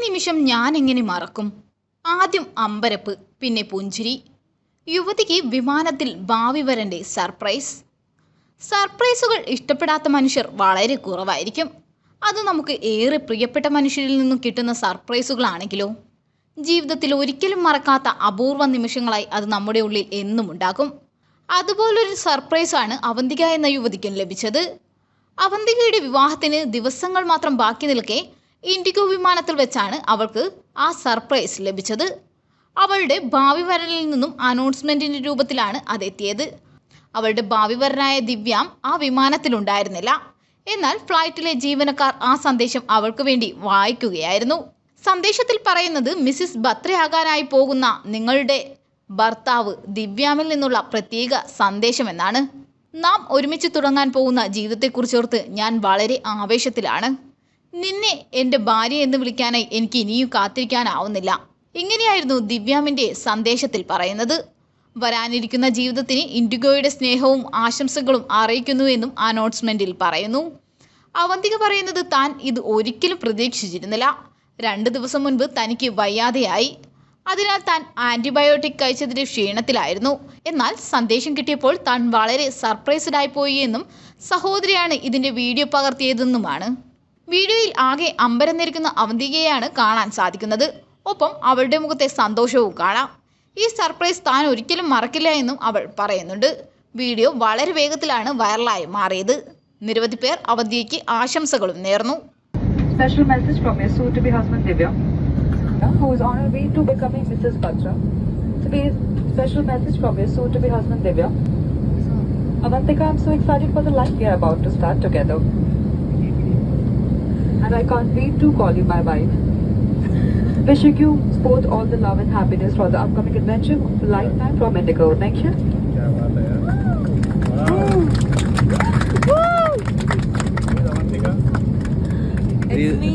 നിമിഷം ഞാൻ എങ്ങനെ മറക്കും? ആദ്യം അമ്പരപ്പ്, പിന്നെ പുഞ്ചിരി. യുവതിക്ക് വിമാനത്തിൽ ഭാവി വരന്റെ സർപ്രൈസ്. സർപ്രൈസുകൾ ഇഷ്ടപ്പെടാത്ത മനുഷ്യർ വളരെ കുറവായിരിക്കും. അത് നമുക്ക് ഏറെ പ്രിയപ്പെട്ട മനുഷ്യരിൽ നിന്നും കിട്ടുന്ന സർപ്രൈസുകളാണെങ്കിലോ ജീവിതത്തിൽ ഒരിക്കലും മറക്കാത്ത അപൂർവ നിമിഷങ്ങളായി അത് നമ്മുടെ ഉള്ളിൽ എന്നും ഉണ്ടാകും. അതുപോലൊരു സർപ്രൈസാണ് അവന്തിക എന്ന യുവതിക്കും ലഭിച്ചത്. അവന്തികയുടെ വിവാഹത്തിന് ദിവസങ്ങൾ മാത്രം ബാക്കി നിൽക്കെ ഇൻഡിഗോ വിമാനത്തിൽ വെച്ചാണ് അവൾക്ക് ആ സർപ്രൈസ് ലഭിച്ചത്. അവളുടെ ഭാവി വരനിൽ നിന്നും അനൗൺസ്മെന്റിന്റെ രൂപത്തിലാണ് അതെത്തിയത്. അവളുടെ ഭാവി വരനായ ദിവ്യാം ആ വിമാനത്തിലുണ്ടായിരുന്നില്ല. എന്നാൽ ഫ്ലൈറ്റിലെ ജീവനക്കാർ ആ സന്ദേശം അവൾക്ക് വേണ്ടി വായിക്കുകയായിരുന്നു. സന്ദേശത്തിൽ പറയുന്നത് മിസ്സിസ് ബത്രയാകാനായി പോകുന്ന നിങ്ങളുടെ ഭർത്താവ് ദിവ്യാമിൽ നിന്നുള്ള പ്രത്യേക സന്ദേശമെന്നാണ്. നാം ഒരുമിച്ച് തുടങ്ങാൻ പോകുന്ന ജീവിതത്തെക്കുറിച്ചോർത്ത് ഞാൻ വളരെ ആവേശത്തിലാണ്. നിന്നെ എൻ്റെ ഭാര്യ എന്ന് വിളിക്കാനായി എനിക്ക് ഇനിയും കാത്തിരിക്കാനാവുന്നില്ല. ഇങ്ങനെയായിരുന്നു ദിവ്യാമിൻ്റെ സന്ദേശത്തിൽ പറയുന്നത്. വരാനിരിക്കുന്ന ജീവിതത്തിന് ഇൻഡിഗോയുടെ സ്നേഹവും ആശംസകളും അറിയിക്കുന്നുവെന്നും അനൗൺസ്മെന്റിൽ പറയുന്നു. അവന്തിക പറയുന്നത് താൻ ഇത് ഒരിക്കലും പ്രതീക്ഷിച്ചിരുന്നില്ല. 2 ദിവസം മുൻപ് തനിക്ക് വയ്യാതെയായി. അതിനാൽ താൻ ആന്റിബയോട്ടിക് കഴിച്ചതിന്റെ ക്ഷീണത്തിലായിരുന്നു. എന്നാൽ സന്ദേശം കിട്ടിയപ്പോൾ താൻ വളരെ സർപ്രൈസ്ഡായി പോയി എന്നും സഹോദരിയാണ് ഇതിന്റെ വീഡിയോ പകർത്തിയതെന്നുമാണ്. വീഡിയോയിൽ ആകെ അമ്പരന്നിരിക്കുന്ന അവന്തികയെയാണ് കാണാൻ സാധിക്കുന്നത്. ഒപ്പം അവളുടെ മുഖത്തെ സന്തോഷവും കാണാം. ഈ സർപ്രൈസ് താൻ ഒരിക്കലും മറക്കില്ല എന്നും അവൾ പറയുന്നുണ്ട്. വീഡിയോ വളരെ വേഗത്തിലാണ് വൈറലായി മാറിയത്. നിരവധി പേർ അവന്തികയ്ക്ക് ആശംസകളും നേർന്നു. Special message from your soon-to-be husband Divya, who is on her way to becoming Mrs. Batra. Today's special message from your soon-to-be husband Divya. Avantika, I'm so excited for the life we are about to start together, and I can't wait to call you my wife. Wishing you both all the love and happiness for the upcoming adventure of a lifetime from Indigo. Thank you. It's me.